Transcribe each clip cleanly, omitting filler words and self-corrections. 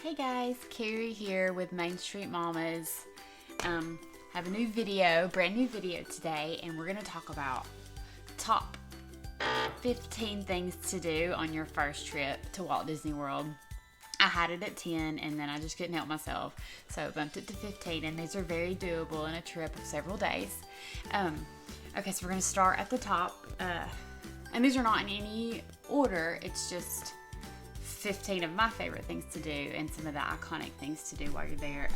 Hey guys, Carrie here with Main Street Mamas. Have a new video, brand new video today, and we're going to talk about top 15 things to do on your first trip to Walt Disney World. I had it at 10 and then I just couldn't help myself, so I bumped it to 15, and these are very doable in a trip of several days. Okay, so we're going to start at the top, and these are not in any order, it's just 15 of my favorite things to do and some of the iconic things to do while you're there.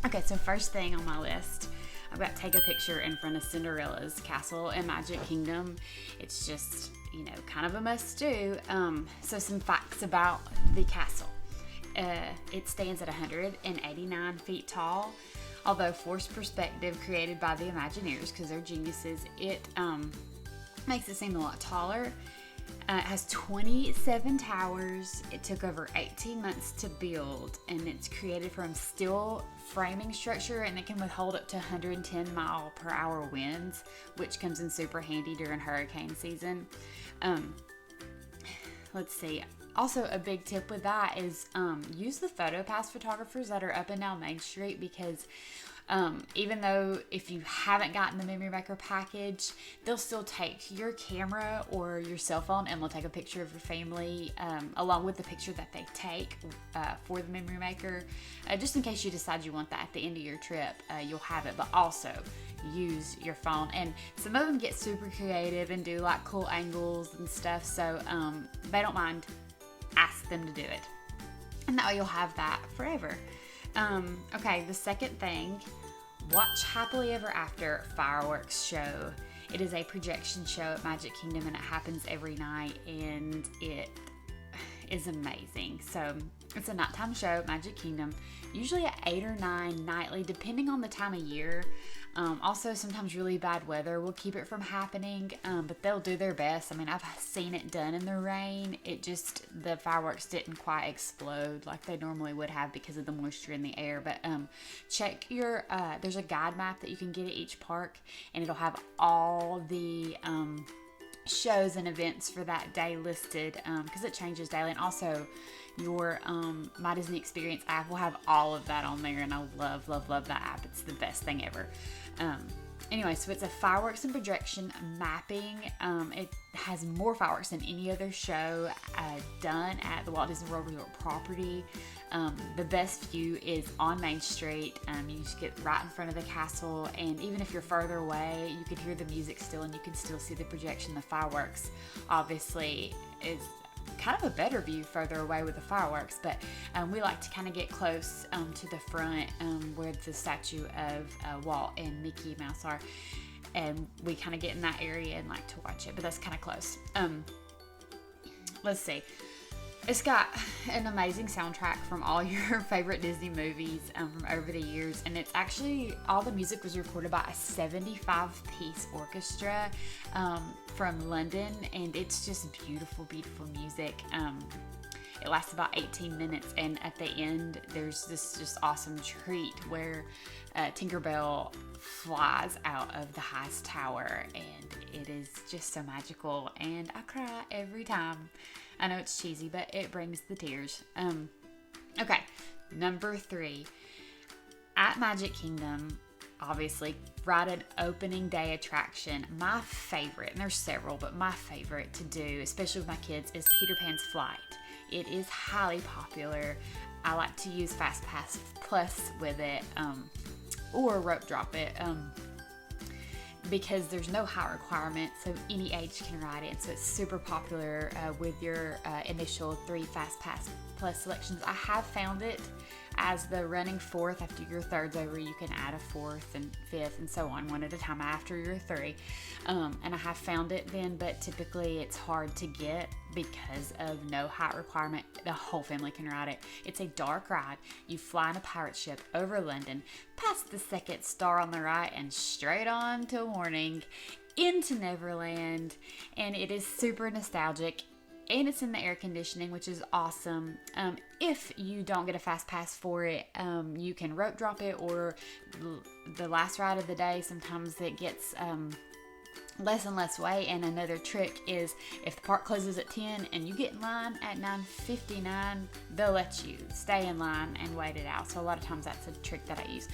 Okay, so first thing on my list, I've got to take a picture in front of Cinderellas Castle in Magic Kingdom. It's just, kind of a must do. So some facts about the castle. It stands at 189 feet tall. Although forced perspective created by the Imagineers, because they're geniuses, it makes it seem a lot taller. It has 27 towers. It took over 18 months to build, and it's created from steel framing structure, and it can withhold up to 110 mile per hour winds, which comes in super handy during hurricane season. Let's see. Also, a big tip with that is use the PhotoPass photographers that are up and down Main Street, because even though if you haven't gotten the Memory Maker package, they'll still take your camera or your cell phone and they'll take a picture of your family along with the picture that they take for the Memory Maker. Just in case you decide you want that at the end of your trip, you'll have it, but also use your phone. And some of them get super creative and do like cool angles and stuff, so they don't mind. Ask them to do it, and that way you'll have that forever. Okay, the second thing, watch Happily Ever After fireworks show. It is a projection show at Magic Kingdom, and it happens every night, and it is amazing. So it's a nighttime show at Magic Kingdom, usually at 8 or 9 nightly, depending on the time of year. Also, sometimes really bad weather will keep it from happening, but they'll do their best. I mean, I've seen it done in the rain. The fireworks didn't quite explode like they normally would have because of the moisture in the air. But check there's a guide map that you can get at each park, and it'll have all the shows and events for that day listed, because it changes daily. And also your My Disney Experience app will have all of that on there, and I love that app. It's the best thing ever. Anyway, so it's a fireworks and projection mapping. It has more fireworks than any other show done at the Walt Disney World Resort property. The best view is on Main Street. You just get right in front of the castle, and even if you're further away, you can hear the music still, and you can still see the projection. The fireworks obviously is kind of a better view further away with the fireworks, but we like to kind of get close to the front where the statue of Walt and Mickey Mouse are, and we kind of get in that area and like to watch it, but that's kind of close. Let's see. It's got an amazing soundtrack from all your favorite Disney movies from over the years, and it's actually, all the music was recorded by a 75-piece orchestra from London, and it's just beautiful music. It lasts about 18 minutes, and at the end there's this just awesome treat where Tinkerbell flies out of the highest tower, and it is just so magical, and I cry every time. I know it's cheesy, but it brings the tears. Okay, number 3. At Magic Kingdom, obviously, ride an opening day attraction. My favorite, and there's several, but my favorite to do, especially with my kids, is Peter Pan's Flight. It is highly popular. I like to use FastPass Plus with it, or rope drop it, because there's no height requirement, so any age can ride it. So it's super popular with your initial 3 FastPass Plus selections. I have found it as the running 4th. After your 3rd's over, you can add a 4th and 5th and so on, one at a time after your 3. And I have found it then, but typically it's hard to get because of no height requirement. The whole family can ride it. It's a dark ride. You fly in a pirate ship over London, past the second star on the right, and straight on till morning into Neverland. And it is super nostalgic. And it's in the air conditioning, which is awesome. If you don't get a fast pass for it, you can rope drop it, or the last ride of the day. Sometimes it gets less and less wait. And another trick is if the park closes at 10 and you get in line at 9:59, they'll let you stay in line and wait it out. So a lot of times that's a trick that I use.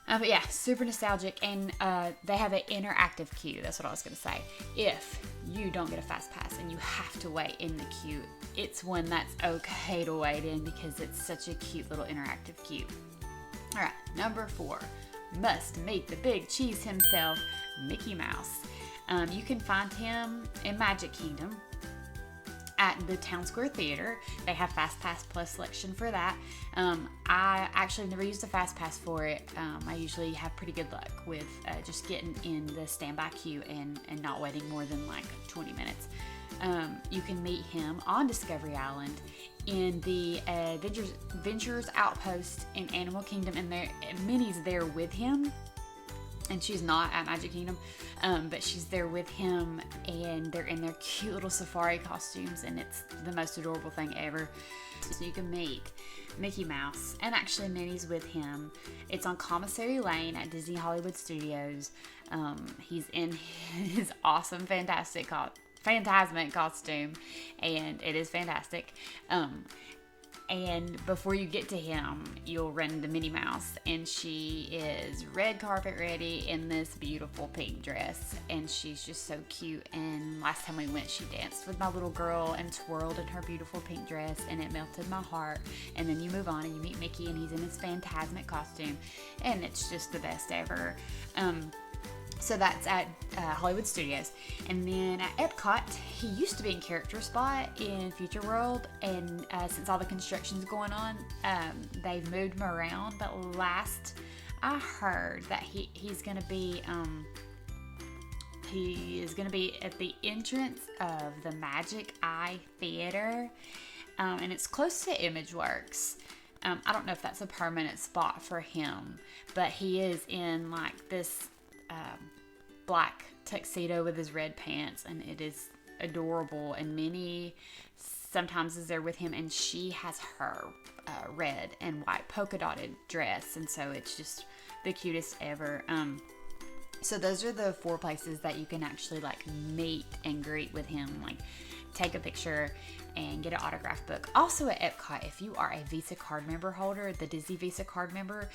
But yeah, super nostalgic, and they have an interactive queue. That's what I was going to say. If you don't get a fast pass and you have to wait in the queue, it's one that's okay to wait in because it's such a cute little interactive queue. All right, number 4, must meet the big cheese himself, Mickey Mouse. You can find him in Magic Kingdom at the Town Square Theater. They have Fast Pass Plus selection for that. I actually never used a Fast Pass for it. I usually have pretty good luck with just getting in the standby queue and not waiting more than like 20 minutes. You can meet him on Discovery Island in the Adventures Outpost in Animal Kingdom, and Minnie's there with him. And she's not at Magic Kingdom, but she's there with him, and they're in their cute little safari costumes, and it's the most adorable thing ever. So you can meet Mickey Mouse, and actually Minnie's with him. It's on Commissary Lane at Disney Hollywood Studios. He's in his awesome, Phantasmic costume, and it is fantastic. And before you get to him, you'll run into Minnie Mouse, and she is red carpet ready in this beautiful pink dress, and she's just so cute. And last time we went, she danced with my little girl and twirled in her beautiful pink dress, and it melted my heart. And then you move on and you meet Mickey, and he's in his Phantasmic costume, and it's just the best ever. So that's at Hollywood Studios. And then at Epcot, he used to be in Character Spot in Future World, and since all the construction's going on, they've moved him around. But last I heard that he's going to be at the entrance of the Magic Eye Theater, and it's close to ImageWorks. I don't know if that's a permanent spot for him, but he is in like this black tuxedo with his red pants, and it is adorable. And Minnie sometimes is there with him, and she has her red and white polka dotted dress, and so it's just the cutest ever. So those are the 4 places that you can actually like meet and greet with him, like take a picture and get an autograph book. Also at Epcot, if you are a Visa card member holder, the Disney Visa card member,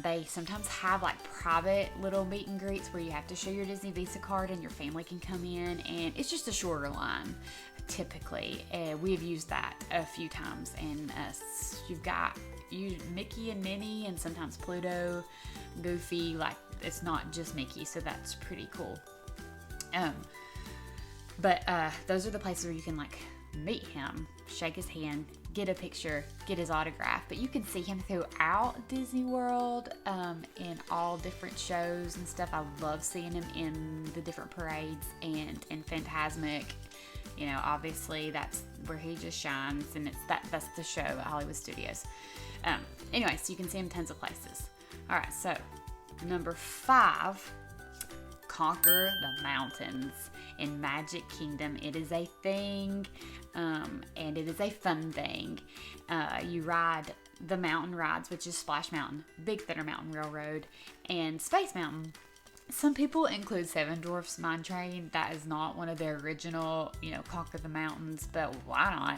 they sometimes have like private little meet and greets where you have to show your Disney Visa card and your family can come in, and it's just a shorter line typically. We have used that a few times, and you've got Mickey and Minnie, and sometimes Pluto, Goofy. Like, it's not just Mickey, so that's pretty cool. But those are the places where you can like meet him, shake his hand, get a picture, get his autograph. But you can see him throughout Disney World in all different shows and stuff. I love seeing him in the different parades and in Phantasmic. You know, obviously that's where he just shines, and that's the show at Hollywood Studios. Anyway, so you can see him tons of places. All right, so number 5, conquer the mountains in Magic Kingdom. It is a thing, and it is a fun thing. You ride the mountain rides, which is Splash Mountain, Big Thunder Mountain Railroad, and Space Mountain. Some people include Seven Dwarfs Mine Train. That is not one of their original, Conquer the Mountains, but why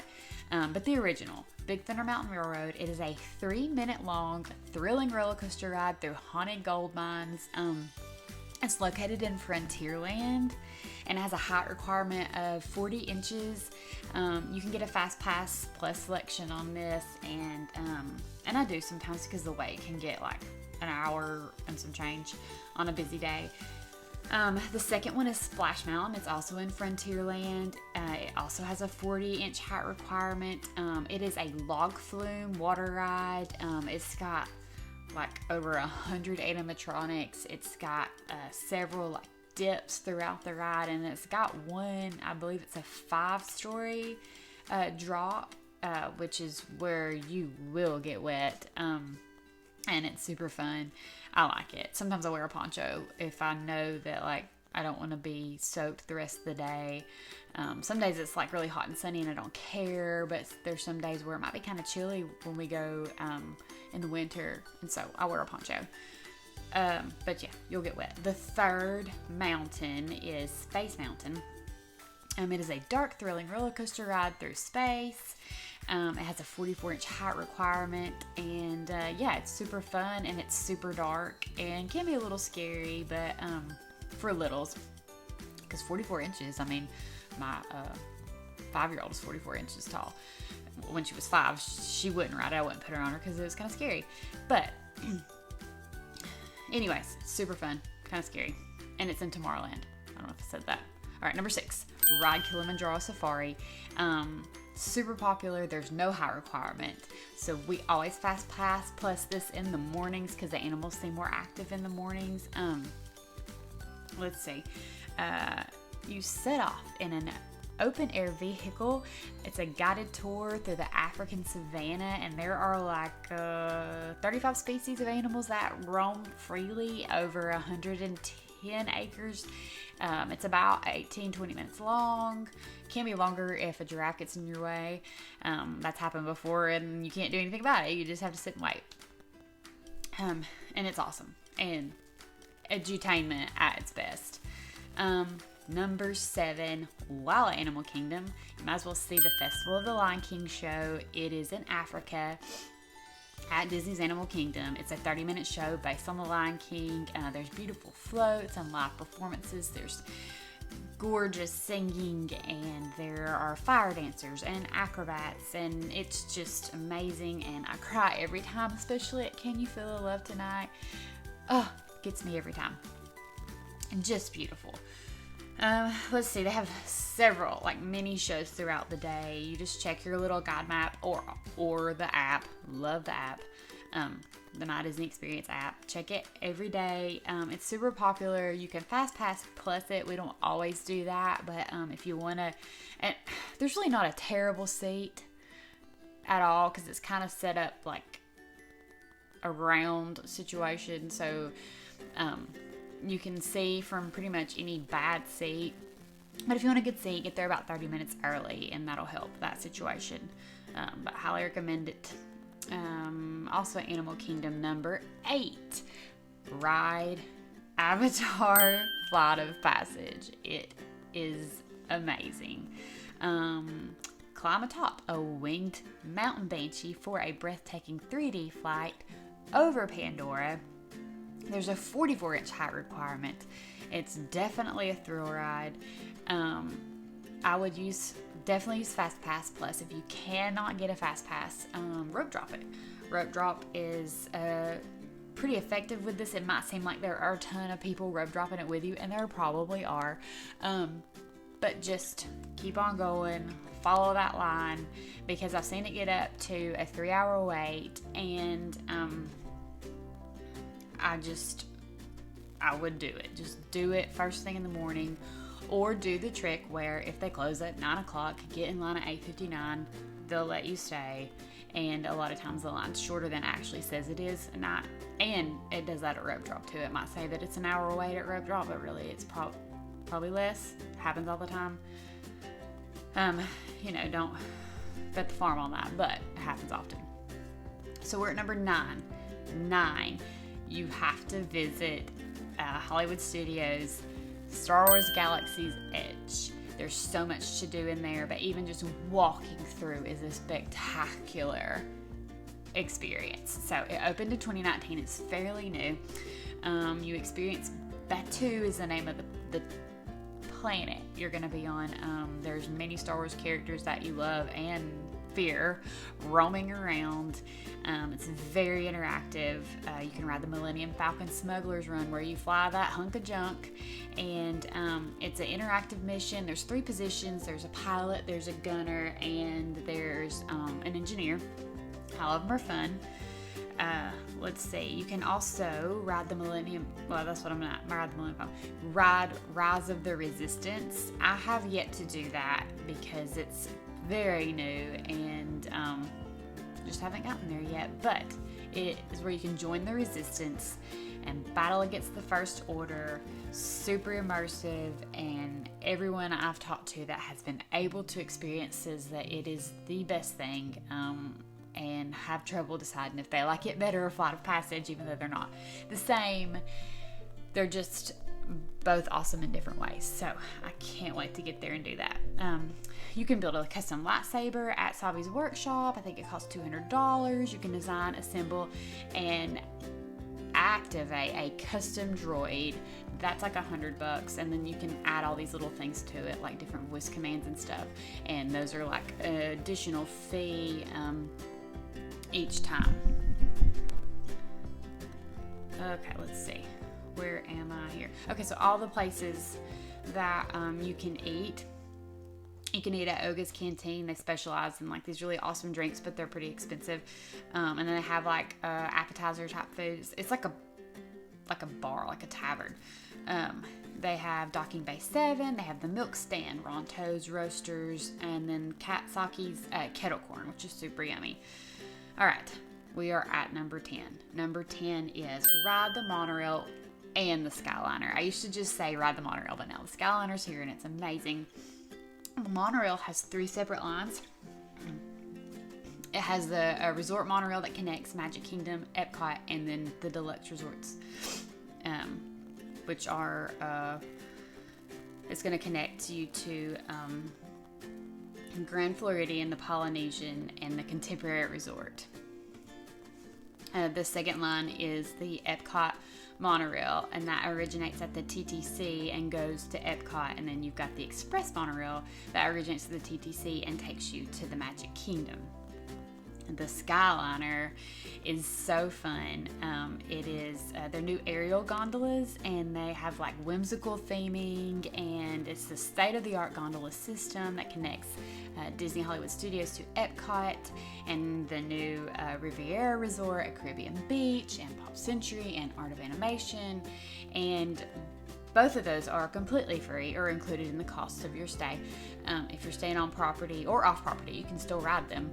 not? But the original, Big Thunder Mountain Railroad, it is a 3-minute long, thrilling roller coaster ride through haunted gold mines. It's located in Frontierland and has a height requirement of 40 inches. You can get a Fast Pass Plus selection on this, and I do sometimes because the wait can get like an hour and some change on a busy day. The second one is Splash Mountain. It's also in Frontierland. It also has a 40-inch height requirement. It is a log flume water ride. It's got like over 100 animatronics. It's got several like dips throughout the ride, and it's got one, I believe it's a 5-story drop, which is where you will get wet, and it's super fun. I like it. Sometimes I wear a poncho if I know that like I don't want to be soaked the rest of the day. Some days it's like really hot and sunny and I don't care, but there's some days where it might be kind of chilly when we go in the winter, and so I wear a poncho. But yeah, you'll get wet. The third mountain is Space Mountain. It is a dark, thrilling roller coaster ride through space. It has a 44-inch height requirement, and yeah, it's super fun, and it's super dark, and can be a little scary, but for littles, because 44 inches, I mean, my 5-year-old is 44 inches tall. When she was 5, she wouldn't ride it. I wouldn't put her on her because it was kind of scary. But anyways, super fun, kind of scary, and it's in Tomorrowland. I don't know if I said that. All right, number 6, ride Kilimanjaro Safari. Super popular. There's no height requirement, so we always fast pass. Plus this in the mornings because the animals seem more active in the mornings. Let's see. You set off in an open air vehicle. It's a guided tour through the African savannah, and there are like 35 species of animals that roam freely over 110 acres. It's about 18-20 minutes long. Can be longer if a giraffe gets in your way. That's happened before, and you can't do anything about it. You just have to sit and wait. And it's awesome, and edutainment at its best. Number 7, Wild Animal Kingdom. You might as well see the Festival of the Lion King show. It is in Africa at Disney's Animal Kingdom. It's a 30-minute show based on the Lion King. There's beautiful floats and live performances. There's gorgeous singing, and there are fire dancers and acrobats, and it's just amazing. And I cry every time, especially at Can You Feel the Love Tonight? Oh, gets me every time. And just beautiful. Let's see, they have several like mini shows throughout the day. You just check your little guide map or the app. Love the app. The My Disney Experience app. Check it every day. It's super popular. You can fast pass plus it. We don't always do that, but if you want to, and there's really not a terrible seat at all because it's kind of set up like a round situation, so you can see from pretty much any bad seat. But if you want a good seat, get there about 30 minutes early, and that'll help that situation. But highly recommend it. Also, Animal Kingdom number 8, ride Avatar Flight of Passage. It is amazing. Climb atop a winged mountain banshee for a breathtaking 3D flight over Pandora. There's a 44-inch height requirement. It's definitely a thrill ride. I would definitely use Fast Pass Plus. If you cannot get a Fast Pass, rope drop it. Rope drop is pretty effective with this. It might seem like there are a ton of people rope dropping it with you, and there probably are. But just keep on going. Follow that line, because I've seen it get up to a 3-hour wait, and I would do it. Just do it first thing in the morning, or do the trick where if they close at 9 o'clock, get in line at 8:59. They'll let you stay, and a lot of times the line's shorter than it actually says it is, and it does that at rope drop too. It might say that it's an hour wait at rope drop, but really it's probably less. Happens all the time. Don't bet the farm on that, but it happens often. So we're at number 9. 9. You have to visit Hollywood Studios, Star Wars Galaxy's Edge. There's so much to do in there, but even just walking through is a spectacular experience. So it opened in 2019. It's fairly new. You experience Batu is the name of the planet you're going to be on. There's many Star Wars characters that you love and fear roaming around. It's very interactive. You can ride the Millennium Falcon Smuggler's Run, where you fly that hunk of junk, and it's an interactive mission. There's 3 positions. There's a pilot, there's a gunner, and there's an engineer. All of them are fun. Let's see. You can also ride the Millennium. Well, that's what I'm not. Ride the Millennium Falcon. Ride Rise of the Resistance. I have yet to do that because it's very new, and just haven't gotten there yet. But it is where you can join the Resistance and battle against the First Order. Super immersive, and everyone I've talked to that has been able to experience says that it is the best thing. and have trouble deciding if they like it better or Flight of Passage, even though they're not the same. They're just both awesome in different ways. So I can't wait to get there and do that. You can build a custom lightsaber at Savi's workshop. I think it costs $200. You can design, assemble, and activate a custom droid. That's like $100, and then you can add all these little things to it, like different voice commands and stuff. And those are like an additional fee each time. Okay, let's see. Where am I here? Okay, so all the places that you can eat. You can eat at Oga's Canteen. They specialize in like these really awesome drinks, but they're pretty expensive. And then they have like appetizer type foods. It's like a bar, like a tavern. They have Docking Bay 7. They have the Milk Stand, Ronto's Roasters, and then Katsaki's Kettle Corn, which is super yummy. All right, we are at number 10. Number 10 is Ride the Monorail and the Skyliner. I used to just say Ride the Monorail, but now the Skyliner's here and it's amazing. The monorail has 3 separate lines. It has the resort monorail that connects Magic Kingdom, Epcot, and then the deluxe resorts, which are it's going to connect you to Grand Floridian, the Polynesian, and the Contemporary Resort. The second line is the Epcot monorail, and that originates at the TTC and goes to Epcot, and then you've got the Express monorail that originates at the TTC and takes you to the Magic Kingdom. The Skyliner is so fun. It is their new aerial gondolas, and they have like whimsical theming, and it's the state-of-the-art gondola system that connects Disney Hollywood Studios to Epcot, and the new Riviera Resort at Caribbean Beach, and Pop Century, and Art of Animation. And both of those are completely free or included in the cost of your stay. If you're staying on property or off property, you can still ride them.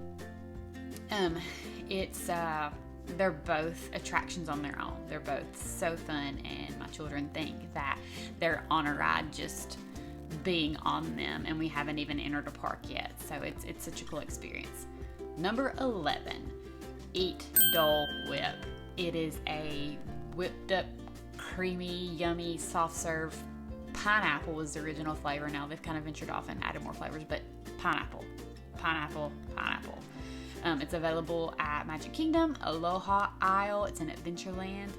They're both attractions on their own. They're both so fun, and my children think that they're on a ride just being on them, and we haven't even entered a park yet. So it's such a cool experience. Number 11, Eat Dole Whip. It is a whipped up, creamy, yummy, soft serve. Pineapple was the original flavor. Now they've kind of ventured off and added more flavors, but pineapple. It's available at Magic Kingdom, Aloha Isle. It's in Adventureland.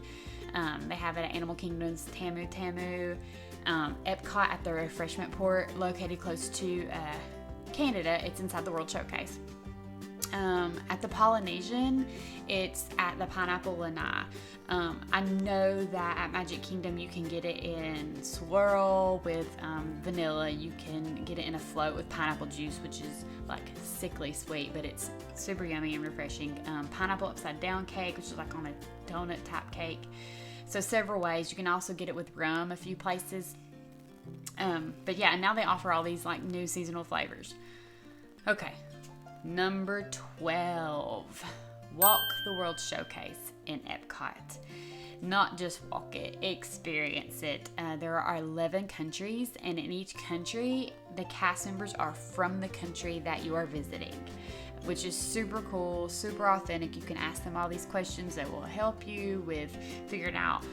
They have it at Animal Kingdom's Tamu Tamu. Epcot at the refreshment port located close to Canada. It's inside the World Showcase. At the Polynesian, it's at the Pineapple Lanai. I know that at Magic Kingdom you can get it in swirl with vanilla. You can get it in a float with pineapple juice, which is like sickly sweet, but it's super yummy and refreshing. Pineapple upside down cake, which is like on a donut type cake. So several ways. You can also get it with rum a few places. But yeah, and now they offer all these like new seasonal flavors. Okay. Number 12, Walk the World Showcase in Epcot. Not just walk it, experience it. There are 11 countries, and in each country, the cast members are from the country that you are visiting, which is super cool, super authentic. You can ask them all these questions that will help you with figuring out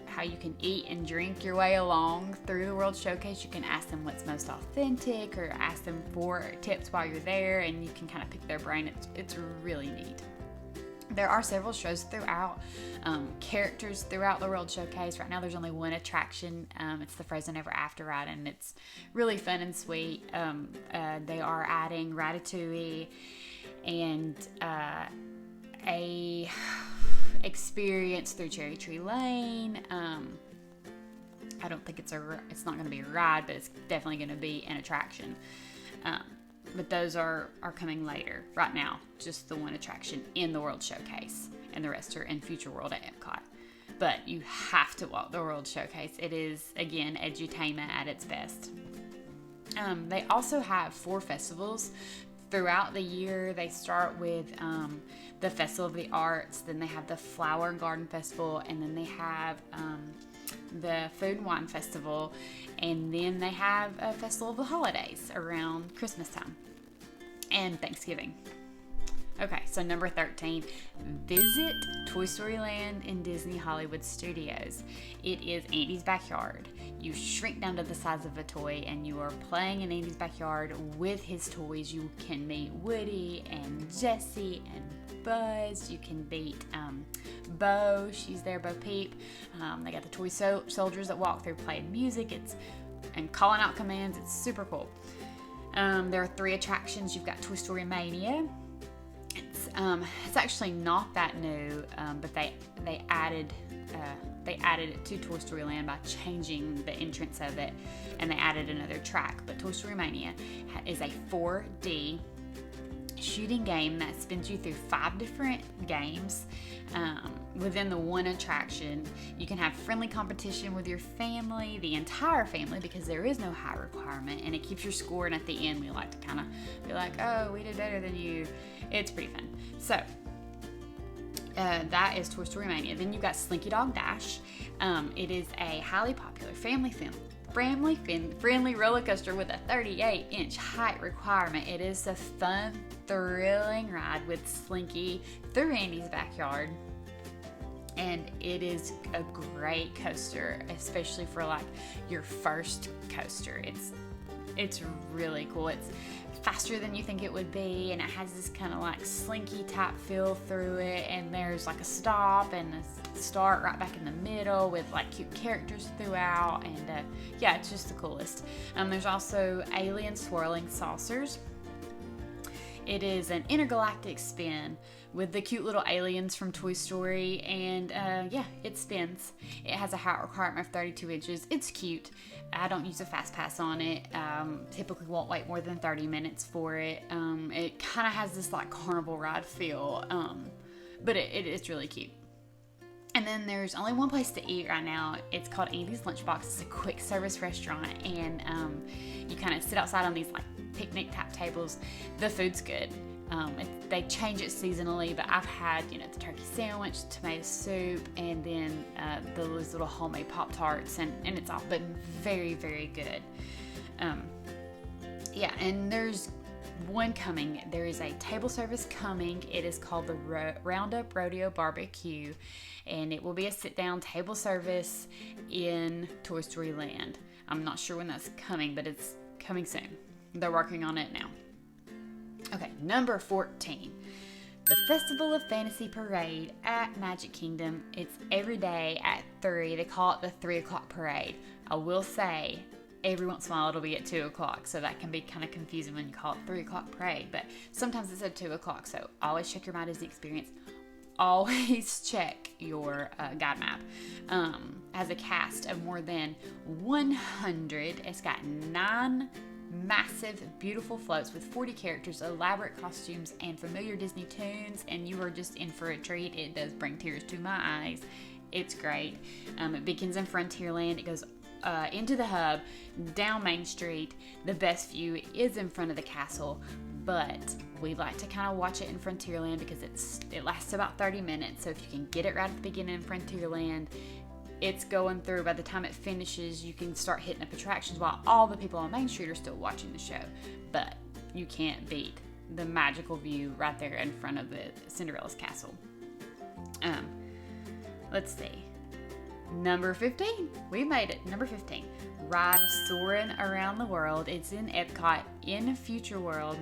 how you can eat and drink your way along through the World Showcase. You can ask them what's most authentic, or ask them for tips while you're there, and you can kind of pick their brain. It's really neat. There are several shows throughout, characters throughout the World Showcase. Right now there's only one attraction. It's the Frozen Ever After ride, and it's really fun and sweet. They are adding Ratatouille and a experience through Cherry Tree Lane. I don't think it's not going to be a ride, but it's definitely going to be an attraction. But those are coming later. Right now, just the one attraction in the World Showcase, and the rest are in Future World at Epcot. But you have to walk the World Showcase. It is, again, edutainment at its best. They also have 4 festivals throughout the year. They start with the Festival of the Arts, then they have the Flower and Garden Festival, and then they have the Food and Wine Festival, and then they have a Festival of the Holidays around Christmas time and Thanksgiving. Okay, so number 13, visit Toy Story Land in Disney Hollywood Studios. It is Andy's backyard. You shrink down to the size of a toy and you are playing in Andy's backyard with his toys. You can meet Woody and Jessie and Buzz. You can meet Bo. She's there, Bo Peep. They got the toy soldiers that walk through playing music. And calling out commands. It's super cool. There are 3 attractions. You've got Toy Story Mania. It's actually not that new, but they added it to Toy Story Land by changing the entrance of it, and they added another track. But Toy Story Mania is a 4D shooting game that spins you through 5 different games within the one attraction. You can have friendly competition with your family, the entire family, because there is no height requirement, and it keeps your score. And at the end, we like to kind of be like, oh, we did better than you. It's pretty fun. So that is Toy Story Mania. Then you've got Slinky Dog Dash. It is a highly popular family-friendly roller coaster with a 38-inch height requirement. It is a fun, thrilling ride with Slinky through Andy's backyard. And it is a great coaster, especially for like your first coaster. It's really cool. It's faster than you think it would be, and it has this kind of like slinky type feel through it, and there's like a stop and a start right back in the middle with like cute characters throughout, and yeah, it's just the coolest. There's also alien swirling saucers. It is an intergalactic spin with the cute little aliens from Toy Story, and yeah, it spins. It has a height requirement of 32 inches. It's cute. I don't use a fast pass on it. Typically won't wait more than 30 minutes for it. It kind of has this like carnival ride feel, but it's really cute. And then there's only one place to eat right now. It's called Andy's Lunchbox. It's a quick service restaurant, and you kind of sit outside on these like picnic type tables. The food's good. They change it seasonally, but I've had, the turkey sandwich, tomato soup, and then those little homemade Pop-Tarts, and it's all been very, very good. Yeah, and there's one coming. There is a table service coming. It is called the Roundup Rodeo Barbecue, and it will be a sit-down table service in Toy Story Land. I'm not sure when that's coming, but it's coming soon. They're working on it now. Okay, number 14. The Festival of Fantasy Parade at Magic Kingdom. It's every day at 3. They call it the 3 o'clock parade. I will say, every once in a while it'll be at 2 o'clock, so that can be kind of confusing when you call it 3 o'clock parade, but sometimes it's at 2 o'clock, so always check your My Disney Experience. Always check your guide map. Has a cast of more than 100. It's got 9 massive, beautiful floats with 40 characters, elaborate costumes, and familiar Disney tunes, and you are just in for a treat. It does bring tears to my eyes. It's great. It begins in Frontierland. It goes into the hub, down Main Street. The best view is in front of the castle, but we like to kind of watch it in Frontierland because it lasts about 30 minutes, so if you can get it right at the beginning in Frontierland, it's going through. By the time it finishes, you can start hitting up attractions while all the people on Main Street are still watching the show. But you can't beat the magical view right there in front of the Cinderellas Castle. Let's see. Number 15. We made it. Number 15. Ride Soarin' Around the World. It's in Epcot in Future World.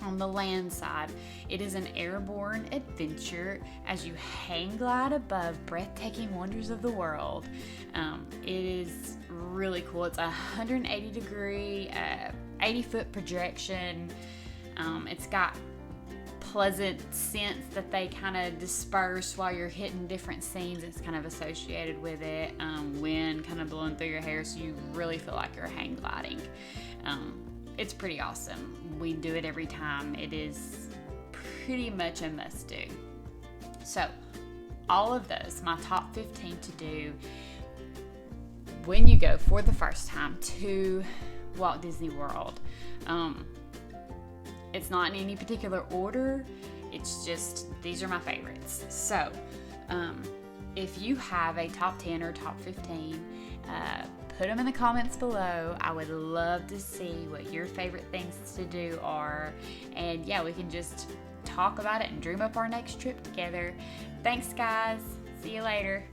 On the land side, it is an airborne adventure as you hang glide above breathtaking wonders of the world. It is really cool. It's a 180 degree, 80-foot projection. It's got pleasant scents that they kind of disperse while you're hitting different scenes. It's kind of associated with it. Wind kind of blowing through your hair, so you really feel like you're hang gliding. It's pretty awesome. We do it every time. It is pretty much a must do. So, all of those, my top 15 to do when you go for the first time to Walt Disney World. It's not in any particular order. It's just, these are my favorites. So, if you have a top 10 or top 15, put them in the comments below. I would love to see what your favorite things to do are. And yeah, we can just talk about it and dream up our next trip together. Thanks, guys. See you later.